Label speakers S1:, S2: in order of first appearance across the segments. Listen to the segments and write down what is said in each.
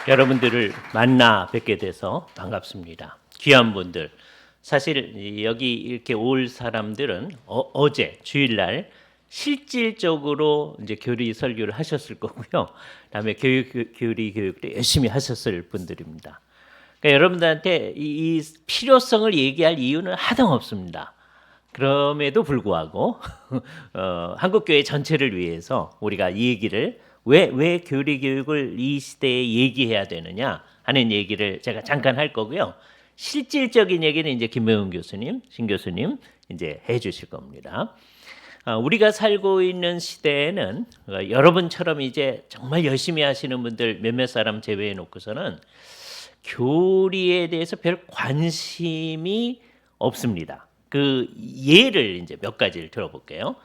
S1: 여러분들을 만나 뵙게 돼서 반갑습니다. 귀한 분들, 사실 여기 이렇게 올 사람들은 어제 주일날 실질적으로 이제 교리 설교를 하셨을 거고요. 그다음에 교리 교육도 열심히 하셨을 분들입니다. 그러니까 여러분들한테 이 필요성을 얘기할 이유는 하등없습니다. 그럼에도 불구하고 한국교회 전체를 위해서 우리가 이 얘기를 왜 교리 교육을 이 시대에 얘기해야 되느냐 하는 얘기를 제가 잠깐 할 거고요. 실질적인 얘기는 이제 김명훈 교수님, 신 교수님 이제 해주실 겁니다. 우리가 살고 있는 시대에는 여러분처럼 이제 정말 열심히 하시는 분들 몇몇 사람 제외해 놓고서는 교리에 대해서 별 관심이 없습니다. 그 예를 이제 몇 가지를 들어볼게요.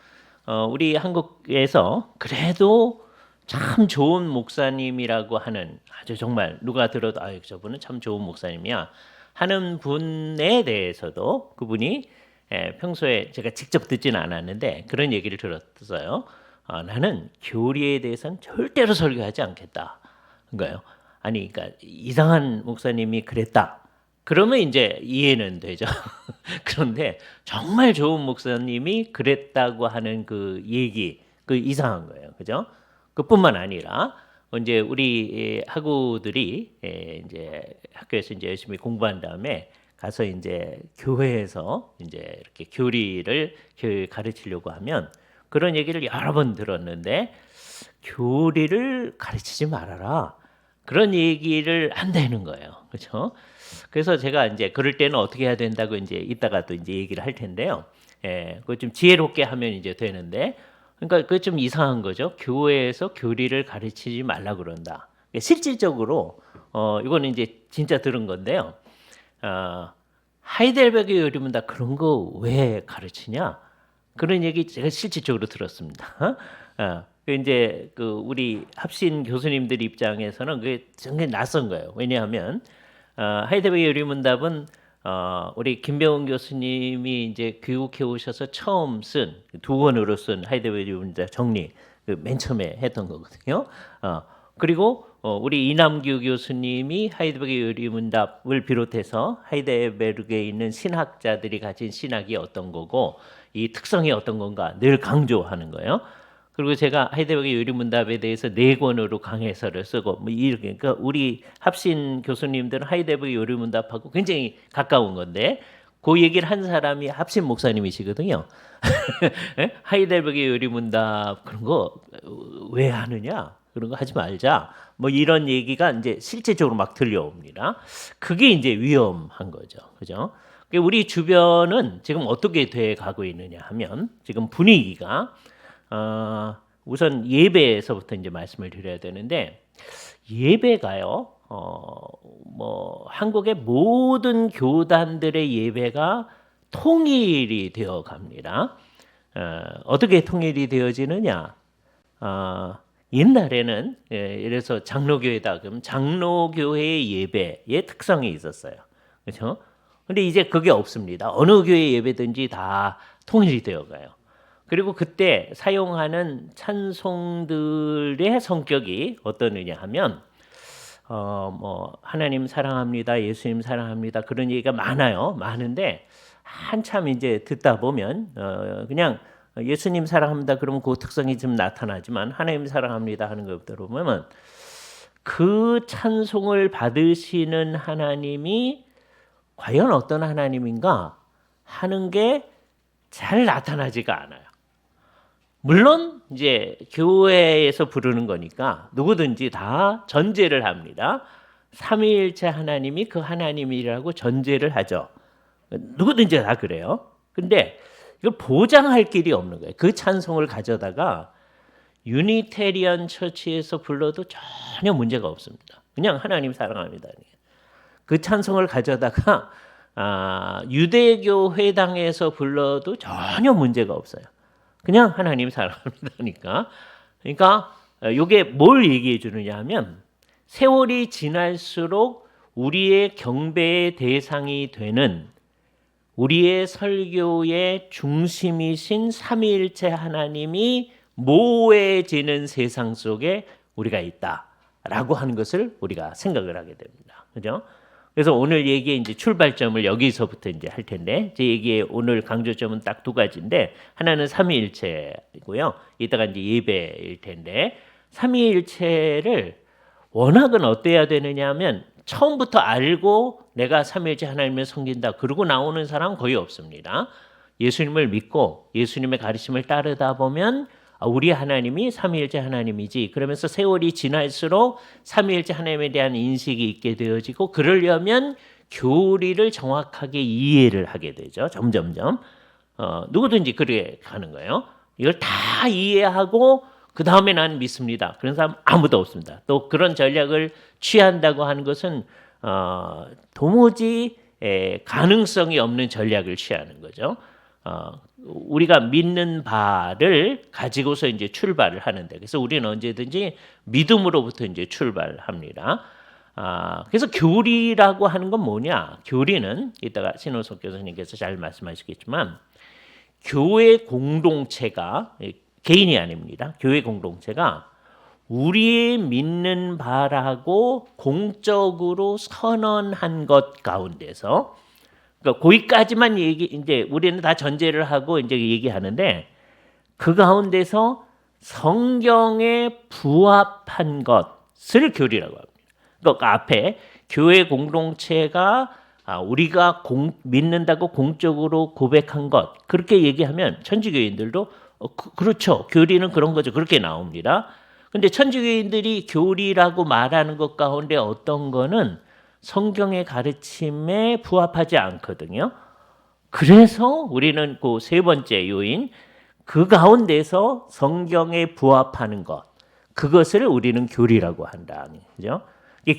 S1: 우리 한국에서 그래도 참 좋은 목사님이라고 하는 아주 정말 누가 들어도 저분은 참 좋은 목사님이야 하는 분에 대해서도 그분이 평소에 제가 직접 듣지는 않았는데 그런 얘기를 들었어요. 나는 교리에 대해서는 절대로 설교하지 않겠다. 그거예요. 아니, 그러니까 이상한 목사님이 그랬다. 그러면 이제 이해는 되죠. 그런데 정말 좋은 목사님이 그랬다고 하는 그 얘기, 그 이상한 거예요. 그죠? 그뿐만 아니라 이제 우리 학우들이 이제 학교에서 이제 열심히 공부한 다음에 가서 이제 교회에서 이제 이렇게 교리를 가르치려고 하면 그런 얘기를 여러 번 들었는데 교리를 가르치지 말아라. 그런 얘기를 한다는 거예요. 그렇죠? 그래서 제가 이제 그럴 때는 어떻게 해야 된다고 이제 이따가 또 이제 얘기를 할 텐데요. 그거 좀 지혜롭게 하면 이제 되는데, 그러니까 그게 좀 이상한 거죠. 교회에서 교리를 가르치지 말라 그런다. 실질적으로 이거는 이제 진짜 들은 건데요. 하이델베르그 요리문다 그런 거 왜 가르치냐? 그런 얘기 제가 실질적으로 들었습니다. 이제 그 우리 합신 교수님들 입장에서는 그게 굉장히 낯선 거예요. 왜냐하면 하이델베르그 요리문답은 우리 김병훈 교수님이 이제 교육해 오셔서 처음 쓴 두 권으로 쓴 하이델베르그 요리문답 정리 맨 처음에 했던 거거든요. 그리고 우리 이남규 교수님이 하이델베르그 요리문답을 비롯해서 하이델베르그에 있는 신학자들이 가진 신학이 어떤 거고 이 특성이 어떤 건가 늘 강조하는 거예요. 그리고 제가 하이델베르그 요리문답에 대해서 4권으로 강해서를 쓰고 뭐 이렇게 그러니까 우리 합신 교수님들은 하이델베르그 요리문답하고 굉장히 가까운 건데 그 얘기를 한 사람이 합신 목사님이시거든요. 하이델베르그 요리문답 그런 거 왜 하느냐? 그런 거 하지 말자. 뭐 이런 얘기가 이제 실제적으로 막 들려옵니다. 그게 이제 위험한 거죠. 그죠? 우리 주변은 지금 어떻게 돼 가고 있느냐 하면 지금 분위기가 우선 예배에서부터 이제 말씀을 드려야 되는데 예배가요. 뭐 한국의 모든 교단들의 예배가 통일이 되어 갑니다. 어떻게 통일이 되어지느냐? 옛날에는 이래서 장로교회다 그럼 장로교회의 예배의 특성이 있었어요. 그렇죠? 근데 이제 그게 없습니다. 어느 교회 예배든지 다 통일이 되어 가요. 그리고 그때 사용하는 찬송들의 성격이 어떠느냐 하면 뭐 하나님 사랑합니다, 예수님 사랑합니다 그런 얘기가 많아요. 많은데 한참 이제 듣다 보면 그냥 예수님 사랑합니다 그러면 그 특성이 좀 나타나지만 하나님 사랑합니다 하는 것 들어보면 그 찬송을 받으시는 하나님이 과연 어떤 하나님인가 하는 게 잘 나타나지가 않아요. 물론 이제 교회에서 부르는 거니까 누구든지 다 전제를 합니다. 삼위일체 하나님이 그 하나님이라고 전제를 하죠. 누구든지 다 그래요. 근데 이걸 보장할 길이 없는 거예요. 그 찬송을 가져다가 유니테리언 처치에서 불러도 전혀 문제가 없습니다. 그냥 하나님 사랑합니다. 그 찬송을 가져다가 유대교 회당에서 불러도 전혀 문제가 없어요. 그냥 하나님 사랑합니다니까. 그러니까 이게 뭘 얘기해 주느냐 하면 세월이 지날수록 우리의 경배의 대상이 되는 우리의 설교의 중심이신 삼위일체 하나님이 모호해지는 세상 속에 우리가 있다. 라고 하는 것을 우리가 생각을 하게 됩니다. 그죠? 그래서 오늘 얘기의 이제 출발점을 여기서부터 이제 할 텐데, 제 얘기의 오늘 강조점은 딱 두 가지인데, 하나는 삼위일체이고요. 이따가 이제 예배일 텐데, 삼위일체를 원학은 어때야 되느냐 하면, 처음부터 알고 내가 삼위일체 하나님을 섬긴다. 그러고 나오는 사람은 거의 없습니다. 예수님을 믿고 예수님의 가르침을 따르다 보면 우리 하나님이 삼위일체 하나님이지. 그러면서 세월이 지날수록 삼위일체 하나님에 대한 인식이 있게 되어지고 그러려면 교리를 정확하게 이해를 하게 되죠. 점점점. 누구든지 그렇게 가는 거예요. 이걸 다 이해하고 그 다음에 나는 믿습니다. 그런 사람 아무도 없습니다. 또 그런 전략을 취한다고 하는 것은 도무지 가능성이 없는 전략을 취하는 거죠. 우리가 믿는 바를 가지고서 이제 출발을 하는데, 그래서 우리는 언제든지 믿음으로부터 이제 출발합니다. 그래서 교리라고 하는 건 뭐냐? 교리는 이따가 신호석 교수님께서 잘 말씀하시겠지만, 교회 공동체가 개인이 아닙니다. 교회 공동체가 우리의 믿는 바라고 공적으로 선언한 것 가운데서, 그러니까 거기까지만 이제 우리는 다 전제를 하고 이제 얘기하는데, 그 가운데서 성경에 부합한 것을 교리라고 합니다. 그러니까 앞에 교회 공동체가 우리가 믿는다고 공적으로 고백한 것, 그렇게 얘기하면 천주교인들도 그렇죠. 교리는 그런 거죠. 그렇게 나옵니다. 근데 천주교인들이 교리라고 말하는 것 가운데 어떤 거는 성경의 가르침에 부합하지 않거든요. 그래서 우리는 그 세 번째 요인, 그 가운데서 성경에 부합하는 것, 그것을 우리는 교리라고 한다. 그죠?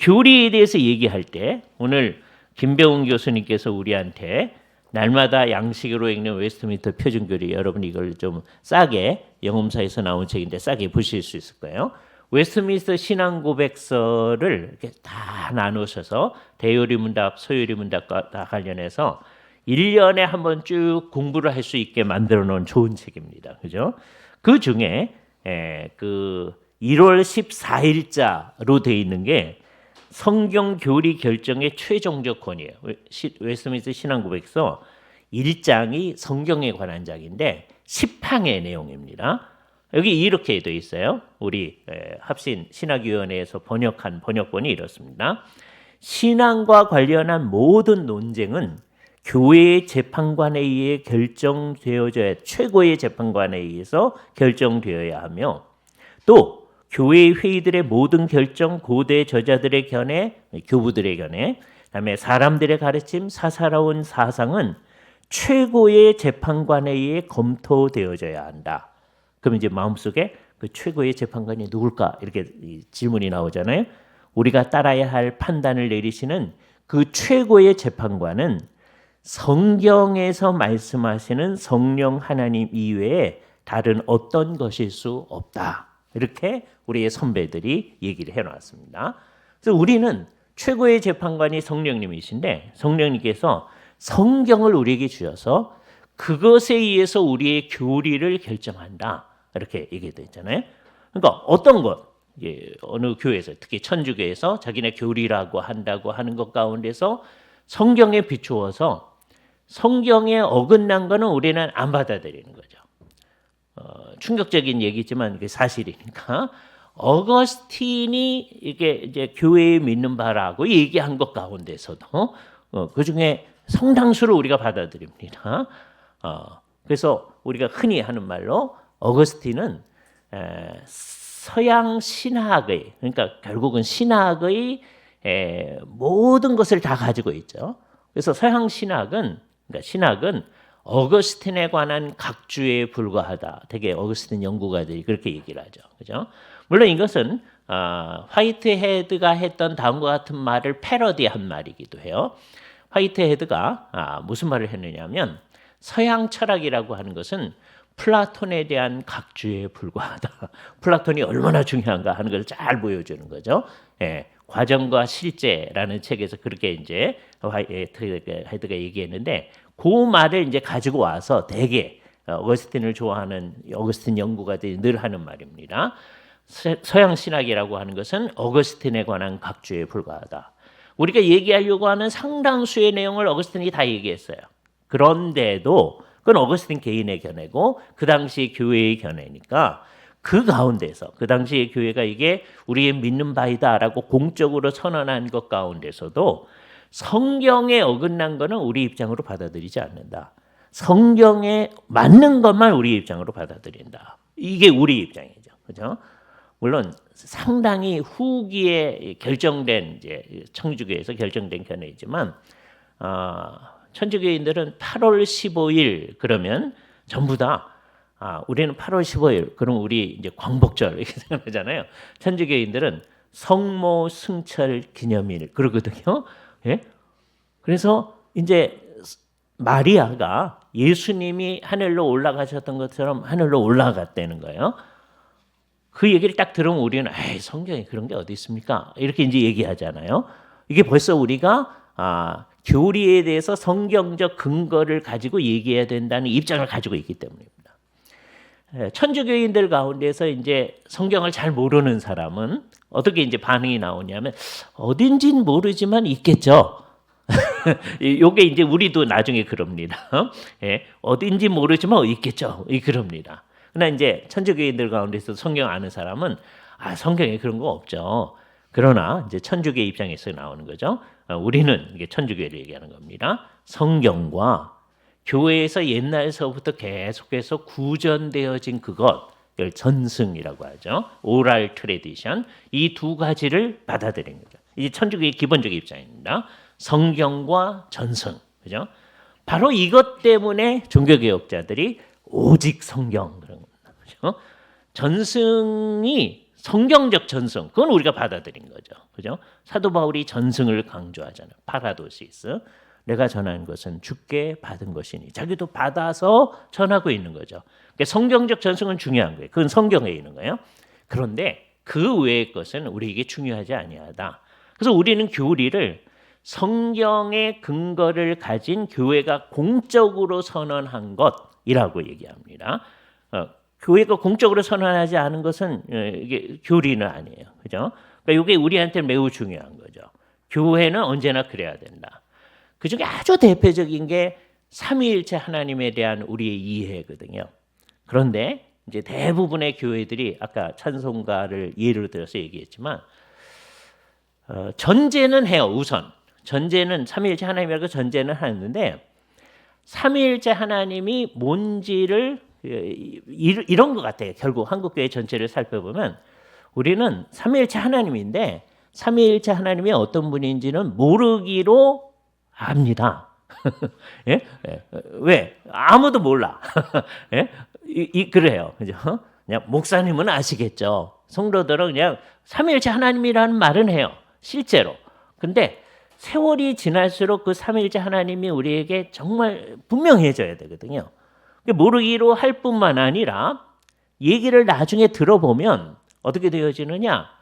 S1: 교리에 대해서 얘기할 때 오늘 김병훈 교수님께서 우리한테 날마다 양식으로 읽는 웨스트민스터 표준교리, 여러분 이걸 좀 싸게, 영음사에서 나온 책인데 싸게 보실 수 있을 거예요. 웨스트민스터 신앙고백서를 이렇게 다 나누셔서 대요리문답, 소요리문답과 다 관련해서 1년에 한번 쭉 공부를 할 수 있게 만들어 놓은 좋은 책입니다. 그죠? 그 중에 그 1월 14일자로 되어 있는 게 성경 교리 결정의 최종적 권위예요. 웨스트민스터 신앙고백서 1장이 성경에 관한 장인데 10항의 내용입니다. 여기 이렇게 되어 있어요. 우리 합신 신학위원회에서 번역한 번역본이 이렇습니다. 신앙과 관련한 모든 논쟁은 교회의 재판관에 의해 결정되어져야, 최고의 재판관에 의해서 결정되어야 하며, 또 교회의 회의들의 모든 결정, 고대 저자들의 견해, 교부들의 견해, 그다음에 사람들의 가르침, 사사로운 사상은 최고의 재판관에 의해 검토되어져야 한다. 그럼 이제 마음속에 그 최고의 재판관이 누굴까? 이렇게 질문이 나오잖아요. 우리가 따라야 할 판단을 내리시는 그 최고의 재판관은 성경에서 말씀하시는 성령 하나님 이외에 다른 어떤 것일 수 없다. 이렇게 우리의 선배들이 얘기를 해놨습니다. 그래서 우리는 최고의 재판관이 성령님이신데, 성령님께서 성경을 우리에게 주셔서 그것에 의해서 우리의 교리를 결정한다. 이렇게 얘기되어 있잖아요. 그러니까 어떤 것, 어느 교회에서, 특히 천주교에서 자기네 교리라고 한다고 하는 것 가운데서 성경에 비추어서 성경에 어긋난 거는 우리는 안 받아들이는 거죠. 충격적인 얘기지만 그게 사실이니까. 어거스틴이 이게 이제 교회에 믿는 바라고 얘기한 것 가운데서도 그 중에 상당수를 우리가 받아들입니다. 그래서 우리가 흔히 하는 말로 어거스틴은 서양 신학의, 그러니까 결국은 신학의 모든 것을 다 가지고 있죠. 그래서 서양 신학은, 그러니까 신학은 어거스틴에 관한 각주에 불과하다. 되게 어거스틴 연구가들이 그렇게 얘기를 하죠. 그죠? 물론 이것은 화이트헤드가 했던 다음과 같은 말을 패러디한 말이기도 해요. 화이트헤드가 무슨 말을 했느냐면, 서양 철학이라고 하는 것은 플라톤에 대한 각주에 불과하다. 플라톤이 얼마나 중요한가 하는 걸 잘 보여주는 거죠. 과정과 실제라는 책에서 그렇게 이제 화이트헤드가 얘기했는데, 그 말을 이제 가지고 와서 되게 어거스틴을 좋아하는 어거스틴 연구가들이 늘 하는 말입니다. 서양 신학이라고 하는 것은 어거스틴에 관한 각주에 불과하다. 우리가 얘기하려고 하는 상당수의 내용을 어거스틴이 다 얘기했어요. 그런데도 그건 어거스틴 개인의 견해고 그 당시 교회의 견해니까 그 가운데서 그 당시의 교회가 이게 우리의 믿는 바이다라고 공적으로 선언한 것 가운데서도 성경에 어긋난 거는 우리 입장으로 받아들이지 않는다. 성경에 맞는 것만 우리 입장으로 받아들인다. 이게 우리 입장이죠. 그죠? 물론 상당히 후기에 결정된 이제 청주교에서 결정된 견해이지만 천주교인들은 8월 15일 그러면 전부 다 우리는 8월 15일 그럼 우리 이제 광복절 이렇게 생각하잖아요. 천주교인들은 성모 승철 기념일 그러거든요. 예? 그래서 이제 마리아가 예수님이 하늘로 올라가셨던 것처럼 하늘로 올라갔다는 거예요. 그 얘기를 딱 들으면 우리는 에이, 성경에 그런 게 어디 있습니까? 이렇게 이제 얘기하잖아요. 이게 벌써 우리가 교리에 대해서 성경적 근거를 가지고 얘기해야 된다는 입장을 가지고 있기 때문입니다. 천주교인들 가운데서 이제 성경을 잘 모르는 사람은 어떻게 이제 반응이 나오냐면 어딘진 모르지만 있겠죠. 요게 이제 우리도 나중에 그럽니다. 예, 어딘지 모르지만 있겠죠. 그럽니다. 그러나 이제 천주교인들 가운데서 성경 아는 사람은 성경에 그런 거 없죠. 그러나 이제 천주교 입장에서 나오는 거죠. 우리는 이게 천주교를 얘기하는 겁니다. 성경과 교회에서 옛날서부터 계속해서 구전되어진 그것을 전승이라고 하죠. 오랄 트레디션 이 두 가지를 받아들인 거죠. 이게 천주교의 기본적인 입장입니다. 성경과 전승, 그죠? 바로 이것 때문에 종교개혁자들이 오직 성경 그런 겁니다. 그죠? 전승이 성경적 전승, 그건 우리가 받아들인 거죠. 그죠? 사도 바울이 전승을 강조하잖아요. 파라도시스. 내가 전한 것은 주께 받은 것이니 자기도 받아서 전하고 있는 거죠. 그러니까 성경적 전승은 중요한 거예요. 그건 성경에 있는 거예요. 그런데 그 외의 것은 우리에게 중요하지 아니하다. 그래서 우리는 교리를 성경의 근거를 가진 교회가 공적으로 선언한 것이라고 얘기합니다. 교회가 공적으로 선언하지 않은 것은 이게 교리는 아니에요. 그죠? 그러니까 이게 우리한테 매우 중요한 거죠. 교회는 언제나 그래야 된다. 그 중에 아주 대표적인 게 삼위일체 하나님에 대한 우리의 이해거든요. 그런데 이제 대부분의 교회들이 아까 찬송가를 예를 들어서 얘기했지만 전제는 해요. 우선 전제는 삼위일체 하나님이라고 전제는 하는데 삼위일체 하나님이 뭔지를 이런 것 같아요. 결국 한국교회 전체를 살펴보면 우리는 삼위일체 하나님인데 삼위일체 하나님이 어떤 분인지는 모르기로 합니다. 예? 왜? 아무도 몰라. 예? 그래요. 그죠? 그냥 목사님은 아시겠죠. 성도들은 그냥 삼위일체 하나님이라는 말은 해요. 실제로. 근데 세월이 지날수록 그 삼위일체 하나님이 우리에게 정말 분명해져야 되거든요. 모르기로 할 뿐만 아니라 얘기를 나중에 들어보면 어떻게 되어지느냐?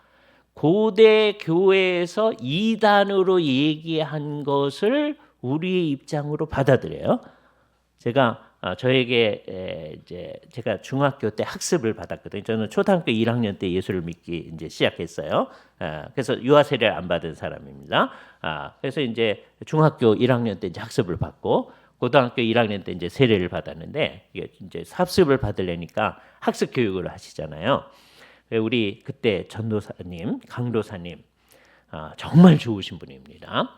S1: 고대 교회에서 이단으로 얘기한 것을 우리의 입장으로 받아들여요. 저에게 이제 제가 중학교 때 학습을 받았거든요. 저는 초등학교 1학년 때 예수를 믿기 이제 시작했어요. 그래서 유아 세례를 안 받은 사람입니다. 그래서 이제 중학교 1학년 때 이제 학습을 받고 고등학교 1학년 때 이제 세례를 받았는데 이게 이제 학습을 받으려니까 학습 교육을 하시잖아요. 우리 그때 전도사님, 강도사님 정말 좋으신 분입니다.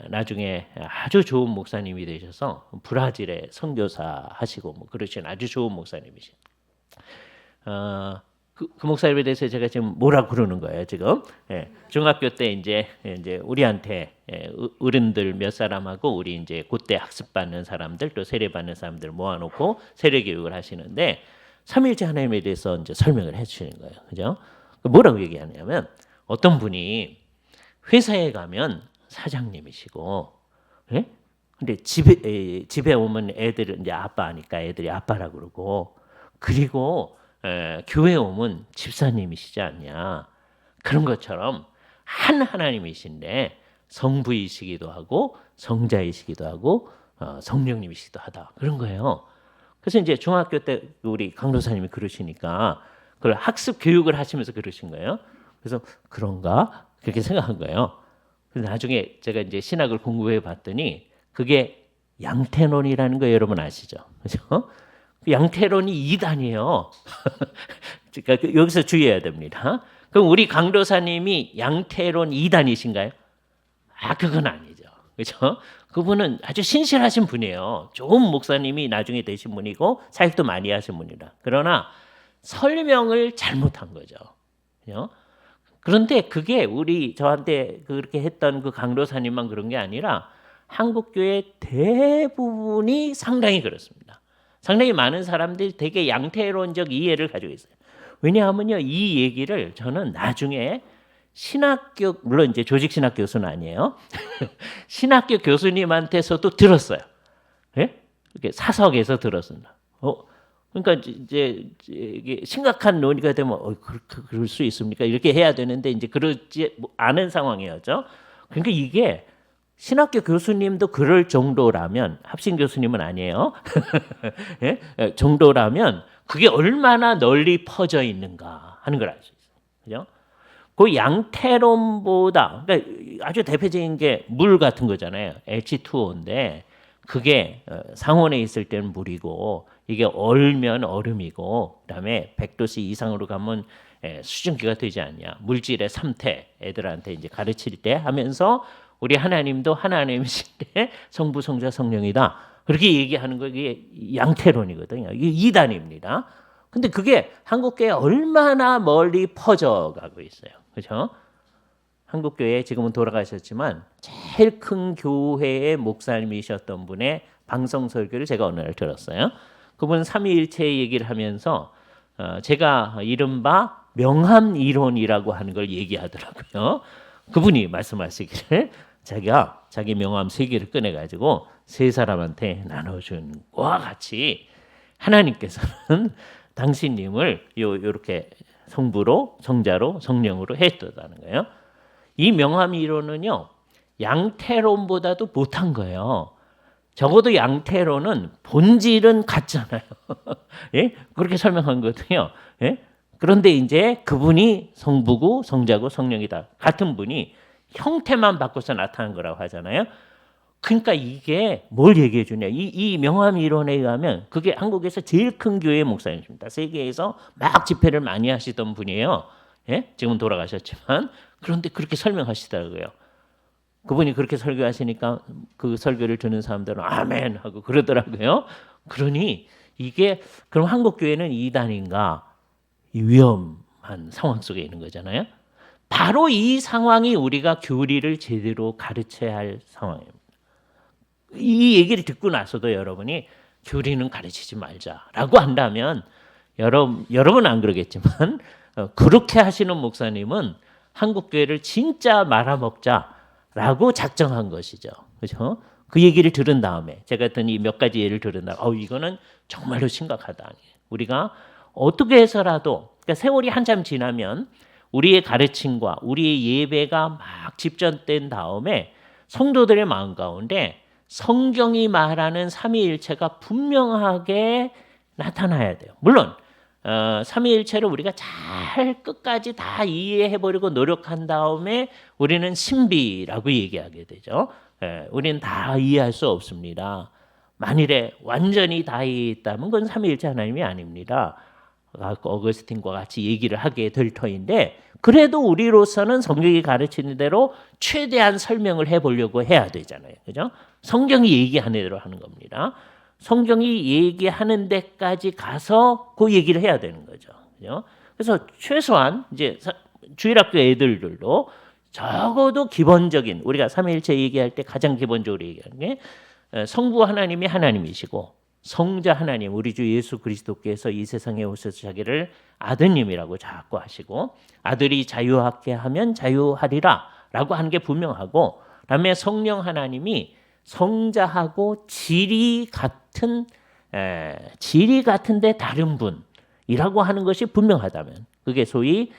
S1: 나중에 아주 좋은 목사님이 되셔서 브라질에 선교사 하시고 뭐 그러신 아주 좋은 목사님이신. 그 목사님에 대해서 제가 지금 뭐라 그러는 거예요 지금? 중학교 때 이제 우리한테 어른들 몇 사람하고 우리 이제 그때 학습 받는 사람들 또 세례 받는 사람들 모아놓고 세례 교육을 하시는데 삼위일체 하나님에 대해서 이제 설명을 해주시는 거예요, 그죠? 뭐라고 얘기하냐면 어떤 분이 회사에 가면 사장님이시고, 예? 근데 집에 오면 애들은 이제 아빠니까 애들이 아빠라 그러고, 그리고 교회 오면 집사님이시지 않냐? 그런 것처럼 한 하나님이신데 성부이시기도 하고 성자이시기도 하고 성령님이시기도 하다 그런 거예요. 그래서 이제 중학교 때 우리 강도사님이 그러시니까 그걸 학습 교육을 하시면서 그러신 거예요. 그래서 그런가 그렇게 생각한 거예요. 그래서 나중에 제가 이제 신학을 공부해 봤더니 그게 양태론이라는 거 여러분 아시죠? 그죠? 양태론이 이단이에요. 그러니까 여기서 주의해야 됩니다. 그럼 우리 강도사님이 양태론 이단이신가요? 그건 아니죠. 그렇죠? 그분은 아주 신실하신 분이에요. 좋은 목사님이 나중에 되신 분이고 사역도 많이 하신 분이라. 그러나 설명을 잘못한 거죠. 그죠? 그런데 그게 우리 저한테 그렇게 했던 그 강도사님만 그런 게 아니라 한국 교회 대부분이 상당히 그렇습니다. 상당히 많은 사람들이 되게 양태론적 이해를 가지고 있어요. 왜냐하면요, 이 얘기를 저는 나중에 신학교, 물론 이제 조직신학 교수는 아니에요. 신학교 교수님한테서도 들었어요. 예? 이렇게 사석에서 들었습니다. 그러니까 이제 이게 심각한 논의가 되면 그럴 수 있습니까? 이렇게 해야 되는데 이제 그러지 않은 상황이었죠. 그러니까 이게 신학교 교수님도 그럴 정도라면 합신 교수님은 아니에요. 예? 정도라면 그게 얼마나 널리 퍼져 있는가 하는 걸 알 수 있어요. 그죠? 그 양태론보다 그러니까 아주 대표적인 게 물 같은 거잖아요. H2O인데 그게 상온에 있을 때는 물이고 이게 얼면 얼음이고 그다음에 100도씨 이상으로 가면 수증기가 되지 않냐. 물질의 3태 애들한테 이제 가르칠 때 하면서 우리 하나님도 하나님이신데 성부 성자 성령이다. 그렇게 얘기하는 거 이게 양태론이거든요. 이게 이단입니다. 근데 그게 한국교회에 얼마나 멀리 퍼져가고 있어요. 그렇죠? 한국교회 지금은 돌아가셨지만 제일 큰 교회의 목사님이셨던 분의 방송 설교를 제가 어느 날 들었어요. 그분은 삼위일체 얘기를 하면서 제가 이른바 명함 이론이라고 하는 걸 얘기하더라고요. 그분이 말씀하시기를 자기가 자기 명함 3개를 꺼내가지고 3사람한테 나눠준 것과 같이 하나님께서는 당신님을 요렇게 성부로 성자로 성령으로 했다는 거예요. 이 명함 이론은요 양태론보다도 못한 거예요. 적어도 양태론은 본질은 같잖아요. 예? 그렇게 설명한 거거든요. 예? 그런데 이제 그분이 성부고 성자고 성령이다. 같은 분이 형태만 바꿔서 나타난 거라고 하잖아요. 그러니까 이게 뭘 얘기해 주냐. 이 명함 이론에 의하면 그게 한국에서 제일 큰 교회 목사님입니다. 세계에서 막 집회를 많이 하시던 분이에요. 예? 지금은 돌아가셨지만 그런데 그렇게 설명하시더라고요. 그분이 그렇게 설교하시니까 그 설교를 듣는 사람들은 아멘 하고 그러더라고요. 그러니 이게 그럼 한국 교회는 이단인가? 위험한 상황 속에 있는 거잖아요. 바로 이 상황이 우리가 교리를 제대로 가르쳐야 할 상황입니다. 이 얘기를 듣고 나서도 여러분이 교리는 가르치지 말자라고 한다면 여러분 안 그러겠지만 그렇게 하시는 목사님은 한국 교회를 진짜 말아먹자라고 작정한 것이죠. 그렇죠? 그 얘기를 들은 다음에 제가 했던 이 몇 가지 예를 들은 다음에 이거는 정말로 심각하다. 우리가 어떻게 해서라도 그러니까 세월이 한참 지나면 우리의 가르침과 우리의 예배가 막 집전된 다음에 성도들의 마음 가운데 성경이 말하는 삼위일체가 분명하게 나타나야 돼요. 물론 삼위일체를 우리가 잘 끝까지 다 이해해버리고 노력한 다음에 우리는 신비라고 얘기하게 되죠. 우리는 다 이해할 수 없습니다. 만일에 완전히 다 이해했다면 그건 삼위일체 하나님이 아닙니다. 어거스틴과 같이 얘기를 하게 될 터인데 그래도 우리로서는 성경이 가르치는 대로 최대한 설명을 해보려고 해야 되잖아요. 그죠? 성경이 얘기하는 대로 하는 겁니다. 성경이 얘기하는 데까지 가서 그 얘기를 해야 되는 거죠. 그죠? 그래서 최소한 이제 주일학교 애들도 적어도 기본적인 우리가 삼위일체 얘기할 때 가장 기본적으로 얘기하는 게 성부 하나님이 하나님이시고 성자 하나님 우리 주 예수 그리스도께서 이 세상에 오셔서 자기를 아드님이라고 자꾸 하시고 아들이 자유하게 하면 자유하리라 라고 하는 게 분명하고 그다음에 성령 하나님이 성자하고 질이 같은데 다른 분이라고 하는 것이 분명하다면 그게 소위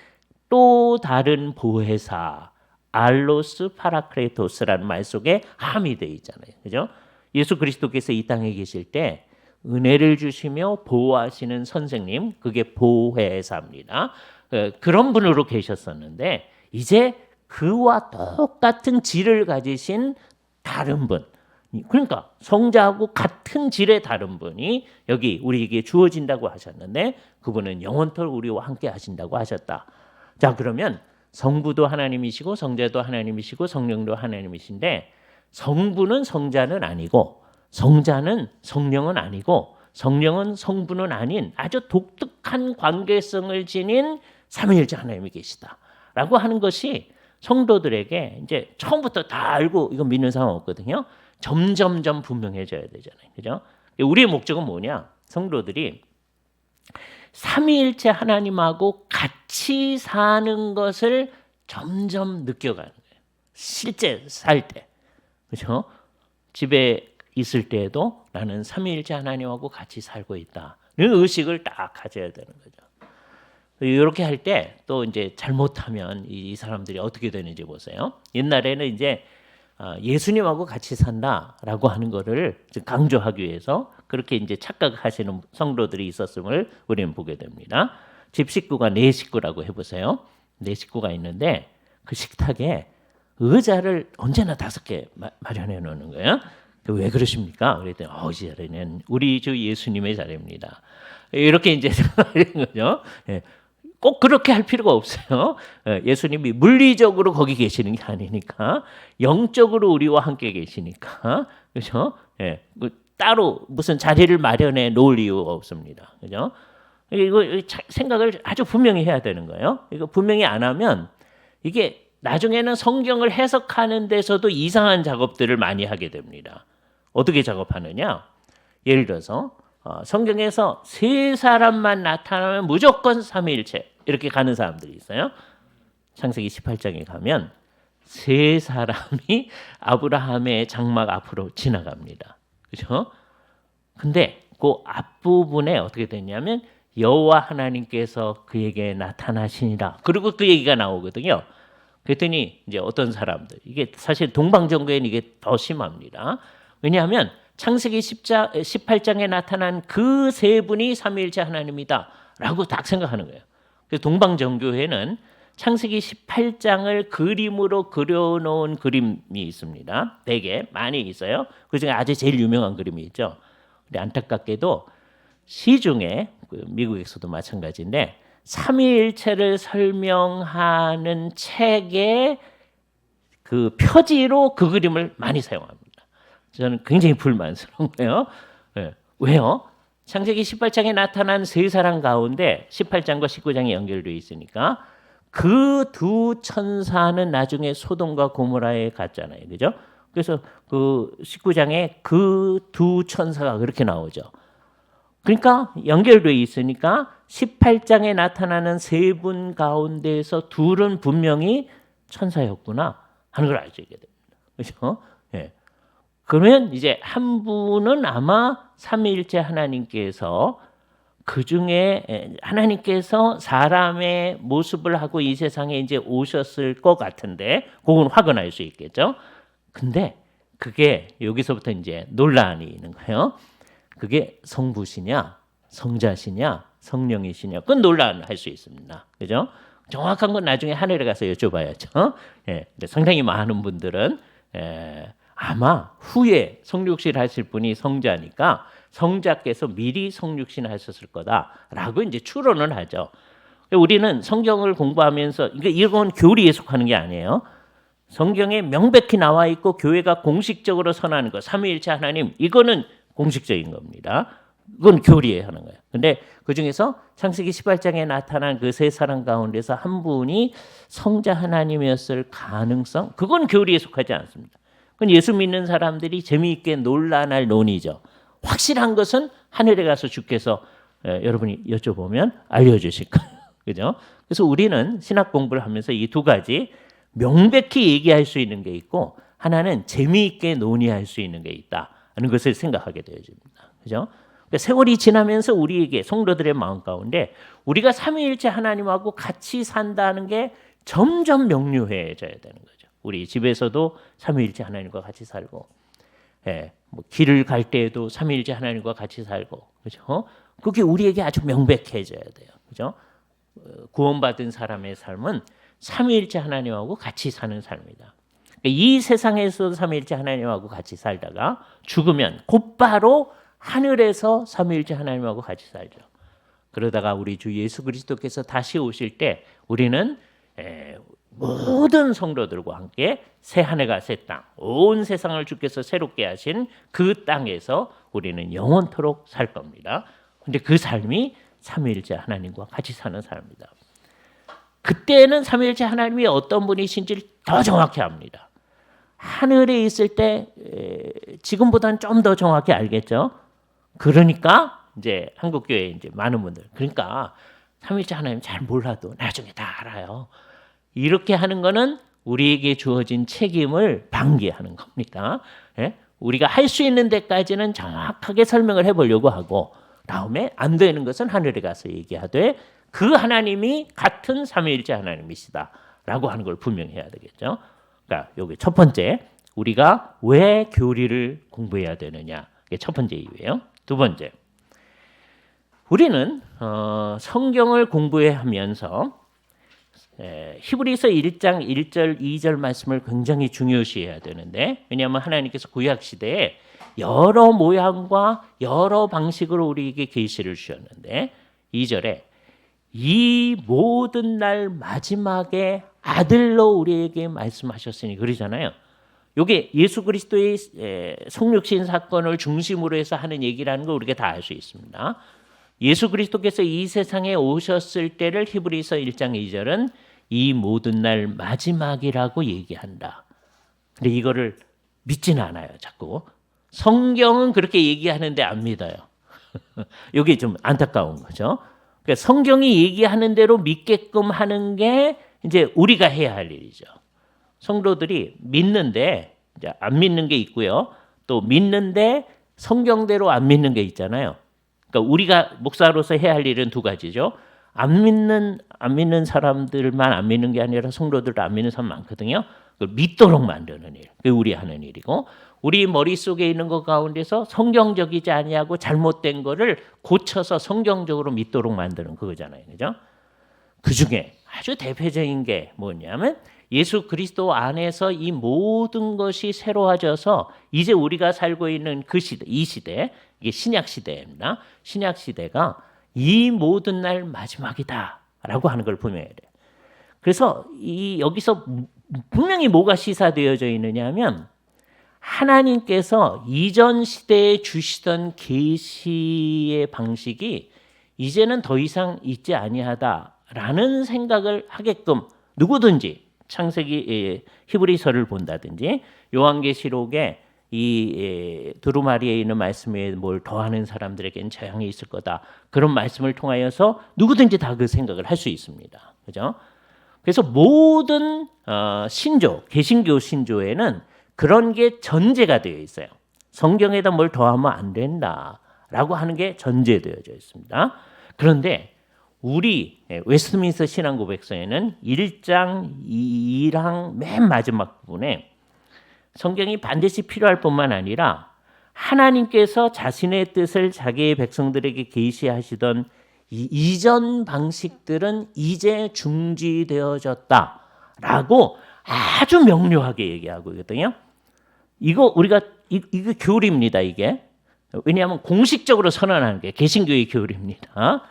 S1: 또 다른 보혜사 알로스 파라크레토스라는 말 속에 함이 되어 있잖아요. 그죠? 예수 그리스도께서 이 땅에 계실 때 은혜를 주시며 보호하시는 선생님, 그게 보혜사입니다. 그런 분으로 계셨었는데 이제 그와 똑같은 질을 가지신 다른 분, 그러니까 성자하고 같은 질의 다른 분이 여기 우리에게 주어진다고 하셨는데 그분은 영원토록 우리와 함께 하신다고 하셨다. 자, 그러면 성부도 하나님이시고 성자도 하나님이시고 성령도 하나님이신데 성부는 성자는 아니고 성자는 성령은 아니고 성령은 성부는 아닌 아주 독특한 관계성을 지닌 삼위일체 하나님이 계시다라고 하는 것이 성도들에게 이제 처음부터 다 알고 이거 믿는 사람 없거든요. 점점점 분명해져야 되잖아요. 그죠? 우리의 목적은 뭐냐? 성도들이 삼위일체 하나님하고 같이 사는 것을 점점 느껴가는 거예요. 실제 살 때. 그죠? 집에 있을 때에도 나는 삼위일체 하나님하고 같이 살고 있다는 의식을 딱 가져야 되는 거죠. 이렇게 할 때 또 이제 잘못하면 이 사람들이 어떻게 되는지 보세요. 옛날에는 이제 예수님하고 같이 산다라고 하는 거를 강조하기 위해서 그렇게 이제 착각하시는 성도들이 있었음을 우리는 보게 됩니다. 집 식구가 네 식구라고 해보세요. 네 식구가 있는데 그 식탁에 의자를 언제나 5개 마련해 놓는 거예요. 왜 그러십니까? 그랬더니 이 자리는 우리 주 예수님의 자리입니다. 이렇게 이제 생각하는 거죠. 꼭 그렇게 할 필요가 없어요. 예수님이 물리적으로 거기 계시는 게 아니니까 영적으로 우리와 함께 계시니까 그렇죠? 따로 무슨 자리를 마련해 놓을 이유가 없습니다. 그죠? 이거 생각을 아주 분명히 해야 되는 거예요. 이거 분명히 안 하면 이게 나중에는 성경을 해석하는 데서도 이상한 작업들을 많이 하게 됩니다. 어떻게 작업하느냐? 예를 들어서 성경에서 3사람만 나타나면 무조건 삼위일체 이렇게 가는 사람들이 있어요. 창세기 18장에 가면 3사람이 아브라함의 장막 앞으로 지나갑니다. 그렇죠? 근데 그 앞부분에 어떻게 됐냐면 여호와 하나님께서 그에게 나타나시니라. 그리고 그 얘기가 나오거든요. 그랬더니 이제 어떤 사람들, 이게 사실 동방정교에는 이게 더 심합니다. 왜냐하면 창세기 18장에 나타난 그 3분이 삼위일체 하나님이다 라고 딱 생각하는 거예요. 그래서 동방정교회는 창세기 18장을 그림으로 그려놓은 그림이 있습니다. 되게 많이 있어요. 그중에 아주 제일 유명한 그림이 있죠. 근데 안타깝게도 시중에 미국에서도 마찬가지인데 삼위일체를 설명하는 책의 그 표지로 그 그림을 많이 사용합니다. 저는 굉장히 불만스러운 거예요. 왜요? 창세기 18장에 나타난 3사람 가운데 18장과 19장이 연결되어 있으니까 그 2 천사는 나중에 소돔과 고모라에 갔잖아요. 그죠? 그래서 그 19장에 그 2 천사가 그렇게 나오죠. 그러니까 연결되어 있으니까 18장에 나타나는 3분 가운데에서 2은 분명히 천사였구나 하는 걸 알 수 있게 됩니다. 그렇죠? 그러면 이제 한 분은 아마 삼위일체 하나님께서 그 중에 하나님께서 사람의 모습을 하고 이 세상에 이제 오셨을 것 같은데 그건 확언할 수 있겠죠. 근데 그게 여기서부터 이제 논란이 있는 거예요. 그게 성부시냐, 성자시냐, 성령이시냐, 그건 논란할 수 있습니다. 그죠? 정확한 건 나중에 하늘에 가서 여쭤봐야죠. 근데 상당히 많은 분들은 아마 후에 성육신 하실 분이 성자니까 성자께서 미리 성육신 하셨을 거다라고 이제 추론을 하죠. 우리는 성경을 공부하면서 이건 교리에 속하는 게 아니에요. 성경에 명백히 나와 있고 교회가 공식적으로 선언하는 거 삼위일체 하나님 이거는 공식적인 겁니다. 그건 교리에 하는 거예요. 근데 그중에서 창세기 18장에 나타난 그 3사람 가운데서 한 분이 성자 하나님이었을 가능성 그건 교리에 속하지 않습니다. 그건 예수 믿는 사람들이 재미있게 논란할 논의죠. 확실한 것은 하늘에 가서 주께서 여러분이 여쭤보면 알려주실 거예요. 그죠? 그래서 우리는 신학 공부를 하면서 이 2가지 명백히 얘기할 수 있는 게 있고 하나는 재미있게 논의할 수 있는 게 있다는 것을 생각하게 되어집니다. 그죠? 그러니까 세월이 지나면서 우리에게 성도들의 마음 가운데 우리가 삼위일체 하나님하고 같이 산다는 게 점점 명료해져야 되는 거죠. 우리 집에서도 삼위일체 하나님과 같이 살고 뭐 길을 갈 때에도 삼위일체 하나님과 같이 살고, 그죠? 그게 우리에게 아주 명백해져야 돼요, 그죠? 구원받은 사람의 삶은 삼위일체 하나님하고 같이 사는 삶이다. 이 세상에서도 삼위일체 하나님하고 같이 살다가 죽으면 곧바로 하늘에서 삼위일체 하나님하고 같이 살죠. 그러다가 우리 주 예수 그리스도께서 다시 오실 때 우리는 모든 성도들과 함께 새 하늘과 새 땅, 온 세상을 주께서 새롭게 하신 그 땅에서 우리는 영원토록 살 겁니다. 근데 그 삶이 삼위일체 하나님과 같이 사는 삶입니다. 그때는 삼위일체 하나님이 어떤 분이신지를 더 정확히 압니다. 하늘에 있을 때 지금보다는 좀 더 정확히 알겠죠. 그러니까 이제 한국 교회 이제 많은 분들, 그러니까 삼위일체 하나님 잘 몰라도 나중에 다 알아요. 이렇게 하는 거는 우리에게 주어진 책임을 방기하는 겁니다. 우리가 할 수 있는 데까지는 정확하게 설명을 해보려고 하고, 다음에 안 되는 것은 하늘에 가서 얘기하되 그 하나님이 같은 삼위일체 하나님이시다라고 하는 걸 분명히 해야 되겠죠. 그러니까 여기 첫 번째, 우리가 왜 교리를 공부해야 되느냐, 이게 첫 번째 이유예요. 두 번째, 우리는 성경을 공부하면서 히브리서 1장 1절 2절 말씀을 굉장히 중요시해야 되는데, 왜냐하면 하나님께서 구약 시대에 여러 모양과 여러 방식으로 우리에게 계시를 주셨는데 2절에 이 모든 날 마지막에 아들로 우리에게 말씀하셨으니 그러잖아요. 이게 예수 그리스도의 성육신 사건을 중심으로 해서 하는 얘기라는 걸 우리가 다 알 수 있습니다. 예수 그리스도께서 이 세상에 오셨을 때를 히브리서 1장 2절은 이 모든 날 마지막이라고 얘기한다. 근데 이거를 믿지는 않아요, 자꾸. 성경은 그렇게 얘기하는데 안 믿어요. 이게 좀 안타까운 거죠. 그러니까 성경이 얘기하는 대로 믿게끔 하는 게 이제 우리가 해야 할 일이죠. 성도들이 믿는데 이제 안 믿는 게 있고요. 또 믿는데 성경대로 안 믿는 게 있잖아요. 그러니까 우리가 목사로서 해야 할 일은 두 가지죠. 안 믿는 사람들만 안 믿는 게 아니라 성도들도 안 믿는 사람 많거든요. 그걸 믿도록 만드는 일, 그게 우리 하는 일이고, 우리 머릿속에 있는 것 가운데서 성경적이지 아니하고 잘못된 거를 고쳐서 성경적으로 믿도록 만드는 그거잖아요, 그죠? 그 중에 아주 대표적인 게 뭐냐면 예수 그리스도 안에서 이 모든 것이 새로워져서 이제 우리가 살고 있는 그 시대, 이 시대, 이게 신약 시대입니다. 신약 시대가 이 모든 날 마지막이다라고 하는 걸 분명해야 돼요. 그래서 여기서 분명히 뭐가 시사되어져 있느냐면 하나님께서 이전 시대에 주시던 계시의 방식이 이제는 더 이상 있지 아니하다라는 생각을 하게끔 누구든지 창세기 히브리서를 본다든지 요한계시록에 이 두루마리에 있는 말씀에 뭘 더하는 사람들에게는 재앙이 있을 거다. 그런 말씀을 통하여서 누구든지 다 그 생각을 할 수 있습니다. 그죠? 그래서 모든 신조, 개신교 신조에는 그런 게 전제가 되어 있어요. 성경에다 뭘 더하면 안 된다라고 하는 게 전제되어져 있습니다. 그런데 우리 웨스트민스터 신앙고백서에는 1장 2랑 맨 마지막 부분에 성경이 반드시 필요할 뿐만 아니라 하나님께서 자신의 뜻을 자기의 백성들에게 계시하시던 이전 방식들은 이제 중지되어졌다라고 아주 명료하게 얘기하고 있거든요. 이거 우리가 이거 교리입니다, 이게. 왜냐하면 공식적으로 선언하는 게 개신교의 교리입니다.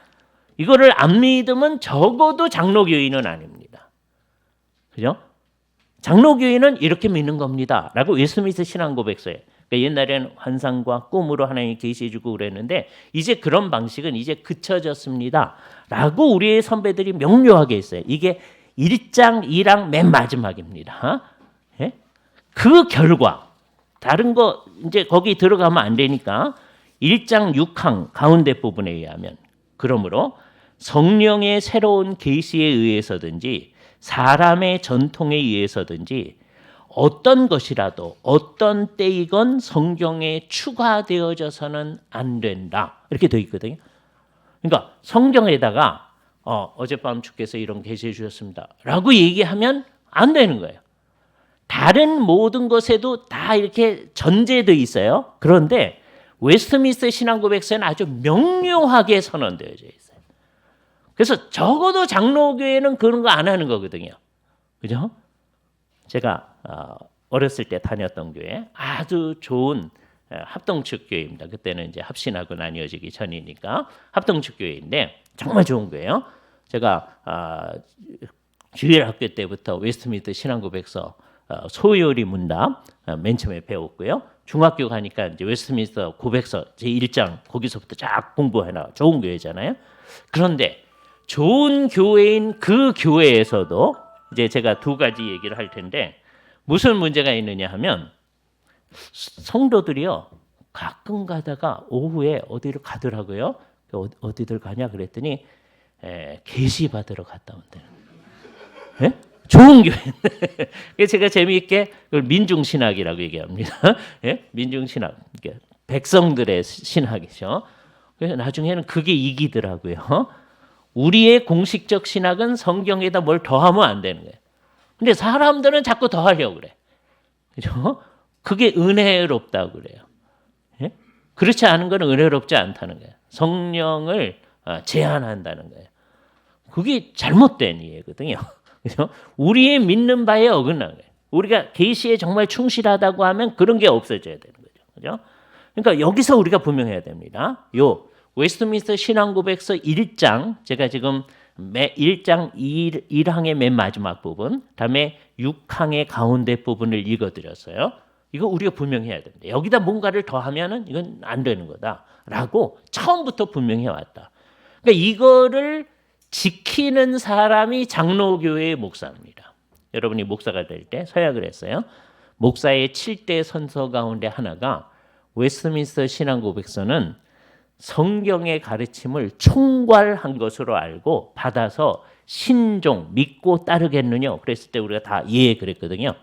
S1: 이거를 안 믿으면 적어도 장로교인은 아닙니다. 그죠? 장로교인은 이렇게 믿는 겁니다. 라고 웨스트민스터 신앙고백서에. 그러니까 옛날에는 환상과 꿈으로 하나님이 계시해주고 그랬는데 이제 그런 방식은 이제 그쳐졌습니다. 라고 우리의 선배들이 명료하게 했어요. 이게 1장 2랑 맨 마지막입니다. 예? 그 결과 다른 거 이제 거기 들어가면 안 되니까 1장 6항 가운데 부분에 의하면 그러므로 성령의 새로운 계시에 의해서든지 사람의 전통에 의해서든지 어떤 것이라도 어떤 때이건 성경에 추가되어져서는 안 된다. 이렇게 되어 있거든요. 그러니까 성경에다가 어젯밤 주께서 이런 계시해 주셨습니다. 라고 얘기하면 안 되는 거예요. 다른 모든 것에도 다 이렇게 전제되어 있어요. 그런데 웨스트민스터 신앙고백서는 아주 명료하게 선언되어져 있어요. 그래서 적어도 장로교회는 그런 거 안 하는 거거든요. 그죠? 제가 어렸을 때 다녔던 교회 아주 좋은 합동측 교회입니다. 그때는 이제 합신하고 나뉘어지기 전이니까 합동측 교회인데 정말 좋은 거예요. 제가 주일학교 때부터 웨스트민스터 신앙고백서 소요리 문답 맨 처음에 배웠고요. 중학교 가니까 이제 웨스트민스터 고백서 제1장 거기서부터 쫙 공부해놔. 좋은 교회잖아요. 그런데 좋은 교회인 그 교회에서도 이제 제가 두 가지 얘기를 할 텐데 무슨 문제가 있느냐 하면 성도들이요 가끔 가다가 오후에 어디를 가더라고요. 어디들 가냐 그랬더니 계시 받으러 갔다 온대요. 예? 좋은 교회인데 그래서 제가 재미있게 그걸 민중신학이라고 얘기합니다. 예? 민중신학, 백성들의 신학이죠. 그래서 나중에는 그게 이기더라고요. 우리의 공식적 신학은 성경에다 뭘 더하면 안 되는 거예요. 근데 사람들은 자꾸 더하려고 그래. 그죠? 그게 은혜롭다고 그래요. 예? 그렇지 않은 건 은혜롭지 않다는 거예요. 성령을 제한한다는 거예요. 그게 잘못된 이해거든요. 그죠? 우리의 믿는 바에 어긋난 거예요. 우리가 계시에 정말 충실하다고 하면 그런 게 없어져야 되는 거죠. 그죠? 그러니까 여기서 우리가 분명해야 됩니다. 요 웨스트민스터 신앙고백서 1장 제가 지금 1장 1항의 맨 마지막 부분 다음에 6항의 가운데 부분을 읽어드렸어요. 이거 우리가 분명해야 됩니다. 여기다 뭔가를 더하면은 이건 안 되는 거다라고 처음부터 분명해 왔다. 그러니까 이거를 지키는 사람이 장로교회의 목사입니다. 여러분이 목사가 될 때 서약을 했어요. 목사의 7대 선서 가운데 하나가 웨스트민스터 신앙고백서는 성경의 가르침을 총괄한 것으로 알고 받아서 신종 믿고 따르겠느냐 그랬을 때 우리가 다 그랬거든요.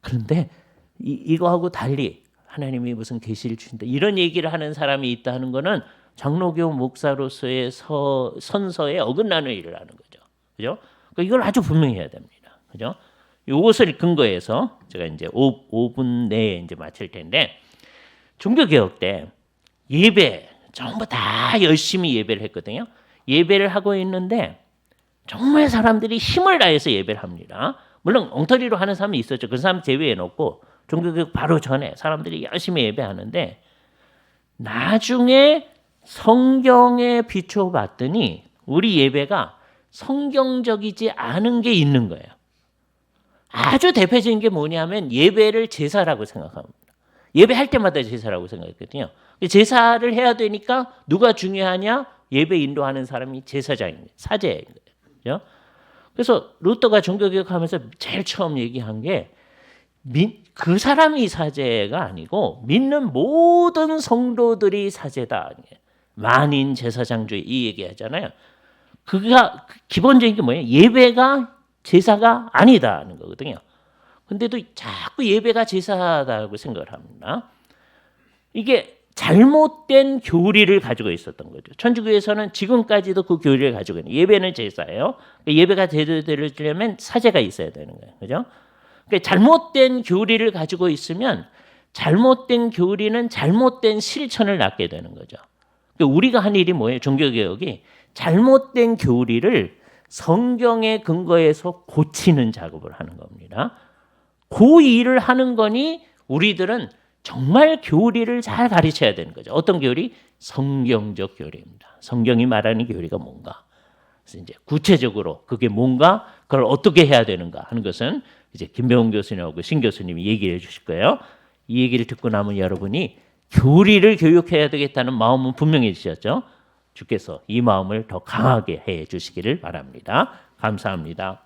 S1: 그런데 이거하고 달리 하나님이 무슨 계시를 주신다 이런 얘기를 하는 사람이 있다 하는 거는 장로교 목사로서의 선서에 어긋나는 일을 하는 거죠. 그죠? 그러니까 이걸 아주 분명히 해야 됩니다. 그죠? 이것을 근거해서 제가 이제 5분 내에 이제 마칠 텐데 종교개혁 때 예배 전부 다 열심히 예배를 했거든요. 예배를 하고 있는데 정말 사람들이 힘을 다해서 예배를 합니다. 물론 엉터리로 하는 사람이 있었죠. 그 사람 제외해 놓고 종교개혁 바로 전에 사람들이 열심히 예배하는데 나중에 성경에 비춰봤더니 우리 예배가 성경적이지 않은 게 있는 거예요. 아주 대표적인 게 뭐냐면 예배를 제사라고 생각합니다. 예배할 때마다 제사라고 생각했거든요. 제사를 해야 되니까 누가 중요하냐? 예배 인도하는 사람이 제사장입니다. 사제인 거예요. 그래서 루터가 종교개혁하면서 제일 처음 얘기한 게 그 사람이 사제가 아니고 믿는 모든 성도들이 사제다. 만인 제사장주의 이 얘기하잖아요. 그가 기본적인 게 뭐예요? 예배가 제사가 아니다 하는 거거든요. 근데도 자꾸 예배가 제사다고 생각을 합니다. 이게 잘못된 교리를 가지고 있었던 거죠. 천주교에서는 지금까지도 그 교리를 가지고 있는 예배는 제사예요. 예배가 제대로 되려면 사제가 있어야 되는 거예요. 그죠? 그러니까 잘못된 교리를 가지고 있으면 잘못된 교리는 잘못된 실천을 낳게 되는 거죠. 그러니까 우리가 한 일이 뭐예요? 종교개혁이 잘못된 교리를 성경의 근거에서 고치는 작업을 하는 겁니다. 그 일을 하는 거니 우리들은 정말 교리를 잘 가르쳐야 되는 거죠. 어떤 교리? 성경적 교리입니다. 성경이 말하는 교리가 뭔가. 그래서 이제 구체적으로 그게 뭔가, 그걸 어떻게 해야 되는가 하는 것은 이제 김병훈 교수님하고 신 교수님이 얘기를 해주실 거예요. 이 얘기를 듣고 나면 여러분이 교리를 교육해야 되겠다는 마음은 분명해지셨죠. 주께서 이 마음을 더 강하게 해 주시기를 바랍니다. 감사합니다.